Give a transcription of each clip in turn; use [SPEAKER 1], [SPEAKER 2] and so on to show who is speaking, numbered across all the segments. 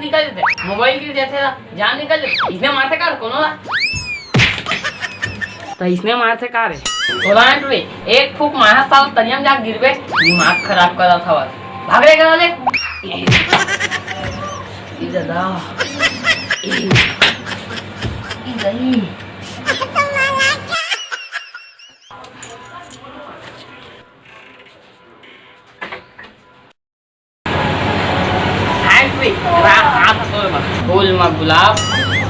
[SPEAKER 1] निकल जाते, मोबाइल गिर जाते जान निकल जाते। इसने मारते कार कोनो ना तो इसने मारते कार है थोड़ा रे एक फूक मारा साल तनियम जा गिरबे दिमाग खराब करा था बस भाग रे करा ले ई दादा ई नहीं फूल में गुलाब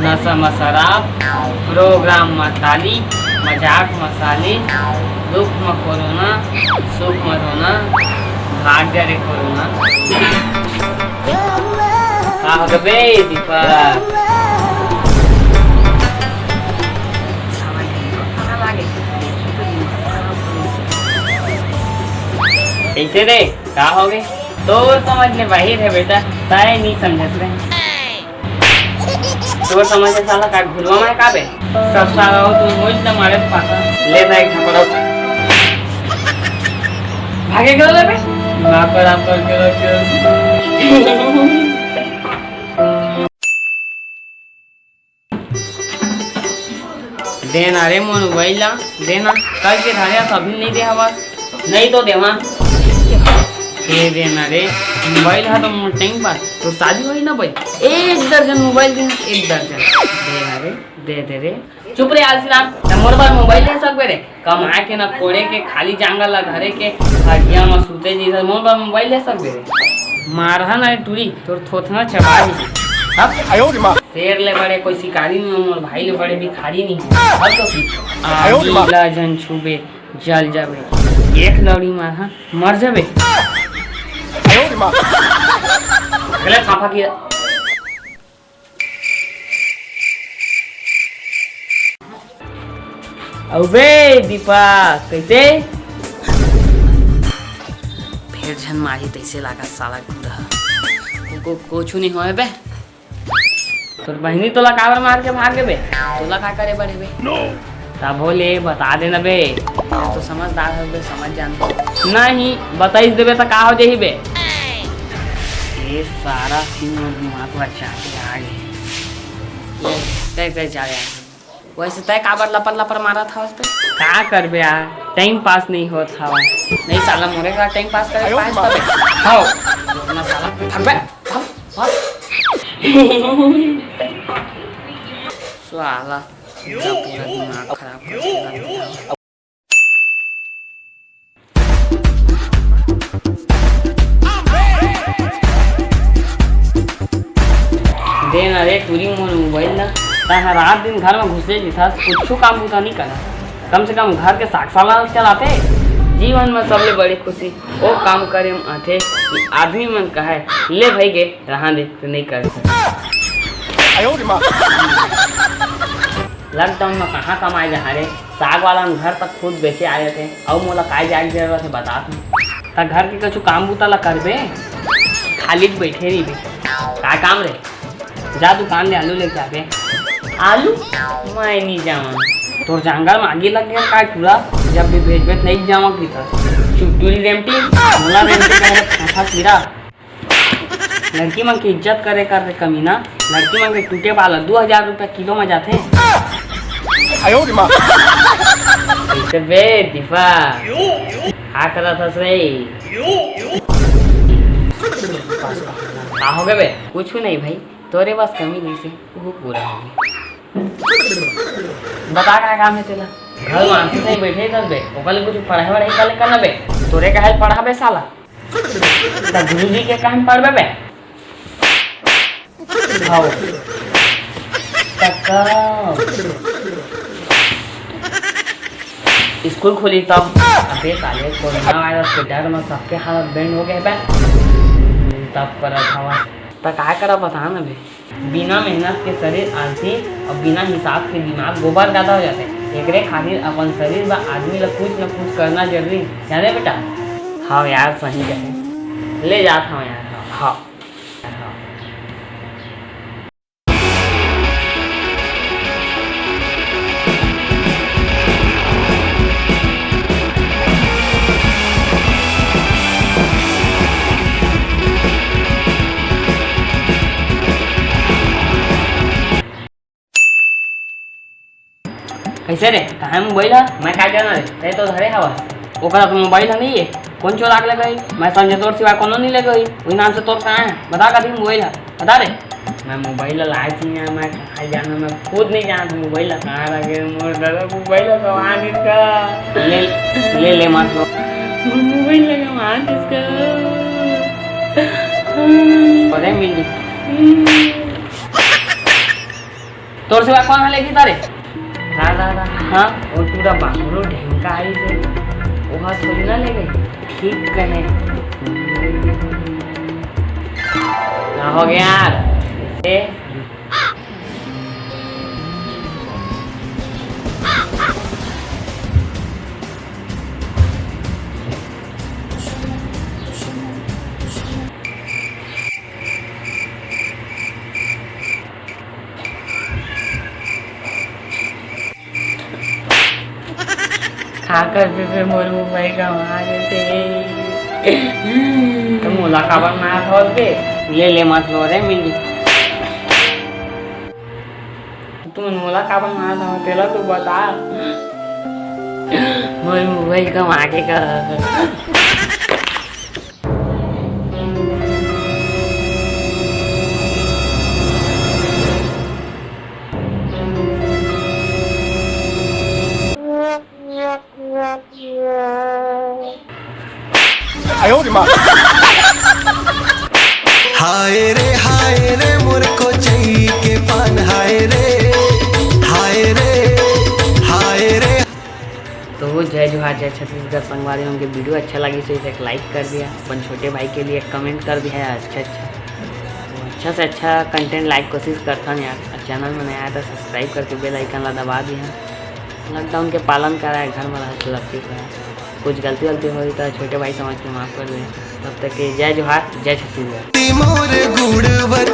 [SPEAKER 1] नशा में शराब प्रोग्राम में ताली मजाक मसाले दुख में कोरोना सुख में रोना भाग्य रे कोरोना बे दीपक कैसे रे क्या हो गए तो समझ में बाहिर है बेटा ताए नहीं समझ रहे तो समझ से साला का भूलवा में का बे सब साला हो तू मुझ न मारे पाता ले ना एक थपड़ा भागे गयो ले बे ना कर आप कर देना रे मोबाइल ला देना कल के धारे अभी नहीं दे हवा नहीं तो देवा दे देना रे मोबाइल है तो टाइम पास तो शादी हुई ना भाई एक दर्जन मोबाइल देना एक दर्जन देना रे दे रे चुप रे आलसीराम मोर बार मोबाइल ले सकबे रे कमा के ना कोड़े के खाली जांगल ला घरे के हटिया में सूते जी मोर बार मोबाइल ले सकबे रे मारहा ना टूरी तोर थोथना चबा ही अब आयो रे मां शेर ले बड़े कोई शिकारी नहीं मोर भाई ले बड़े भिखारी नहीं अब तो की आयो रे मां जन छुबे जल जाबे एक लौड़ी मार मर जाबे आयो रे मां गलत साफा किया अबे दीपक कैसे फिर झन मारी तैसे लागा साला गुंडा को कुछ नहीं होए बे तोर बहनी तोला कावर मार के भाग बे तोला का करे बड़े बे ता बोले बता देना बे तो समझदार है बे समझ जानतो नहीं बताइस देबे त का हो जही बे ये सारा सीन दिमाग में चाटे आ गए ये तय जा रहा वैसे तय काबर लपर लपर मारा था उस पे क्या कर बे यार टाइम पास नहीं होता था नहीं साला मोरे का टाइम पास करे पास तबे हां ना साला भाग बे भाग साला जब पूरा दिमाग खराब कर दिया देना रे पूरी मोबाइल ना ताहा रात दिन घर में घुसे जी था कुछ काम बुता नहीं करा कम से कम घर के साग साला चलाते जीवन में सबले बड़ी खुशी वो काम करे हम आते कि आदमी मन कहे ले भाई के रहा दे तो नहीं कर सकते आयो रे मां लॉकडाउन में कहाँ कमाए जा रहे साग वाला घर तक खुद बेचे आए थे और मोला काय जाए जरूरत है बता ता घर के कुछ काम बुता ला करबे खाली बैठे रही बे का काम रे जा दुकान ले आलू लेके आबे आलू मैं नहीं जाऊँ तो जंगल में आगे लग गया का पूरा जब भी भेज भेज नहीं जाऊँ की था चुटुली रेमटी मोला रेमटी करे था कीड़ा लड़की मन की इज्जत करे कर कमीना लड़की मन के टूटे वाला 2000 रुपया किलो में जाते आयो रे मां इसे बे दीपा आ करा था से का हो गए बे कुछ नहीं भाई तोरे बस कमी नहीं से वो पूरा हो गया बता क्या काम है तेरा घर में आंसू नहीं बैठे कर बे ओकल कुछ पढ़ाई वढ़ाई कर करना बे तोरे का हेल्प पढ़ा बे साला ता गुरुजी के काम पढ़बे बे हां तक स्कूल खुली तब अबे साले कोरोना वायरस के डर में सबके हालत बैंड हो गए बे तब करा था तो क्या करा बता ना बे बिना मेहनत के शरीर आलसी और बिना हिसाब के दिमाग गोबर ज्यादा हो जाते एकरे खातिर अपन शरीर व आदमी ला कुछ न कुछ करना जरूरी जाने बेटा हाँ यार सही कहे ले जाता हूँ यार हाँ कैसे रे कहाँ मोबाइल है मैं क्या जाना रे ते तो धरे हवा ओकरा तो मोबाइल है नहीं है कौन चोरा के ले गई मैं समझे तोर सिवा कोनो नहीं ले गई वही नाम से तोर कहाँ है बता कभी मोबाइल है बता दे मैं मोबाइल लाए थी मैं कहाँ जाना मैं खुद नहीं जानता मोबाइल कहाँ रखे मोर दादा मोबाइल कहाँ किसका ले ले मत लो मोबाइल लगा वहाँ किसका अरे मिल तोर सिवा कौन है लेगी तारे दादा हाँ और पूरा बाबू ढेंका आई से वहाँ थोड़ी ना ले गई ठीक कहे क्या हो गया यार खाकर फिर मोर मुंबई का वहाँ थे तो मुलाकात ना खोल के ले मत लो रे मिल तुम मुलाकात ना था तेरा तो बता मोर मुंबई का वहाँ के का
[SPEAKER 2] हाय रे मुझको चाहिए के पान हाय रे
[SPEAKER 1] तो जय जोहार जय छत्तीसगढ़ संगवारियों के वीडियो अच्छा लगी तो इसे एक लाइक कर दिया अपन छोटे भाई के लिए एक कमेंट कर दिया है अच्छा से अच्छा कंटेंट लाइक कोशिश करता हूँ यार चैनल में नया आया तो सब्सक्राइब करके बेल आइकन ला दबा दिया लॉकडाउन के पालन कर रहा है घर में रहा सुरक्षित है कुछ गलती हुई तो छोटे भाई समझ के माफ़ कर दें तब तक के जय जोहार जय छत्तीसगढ़।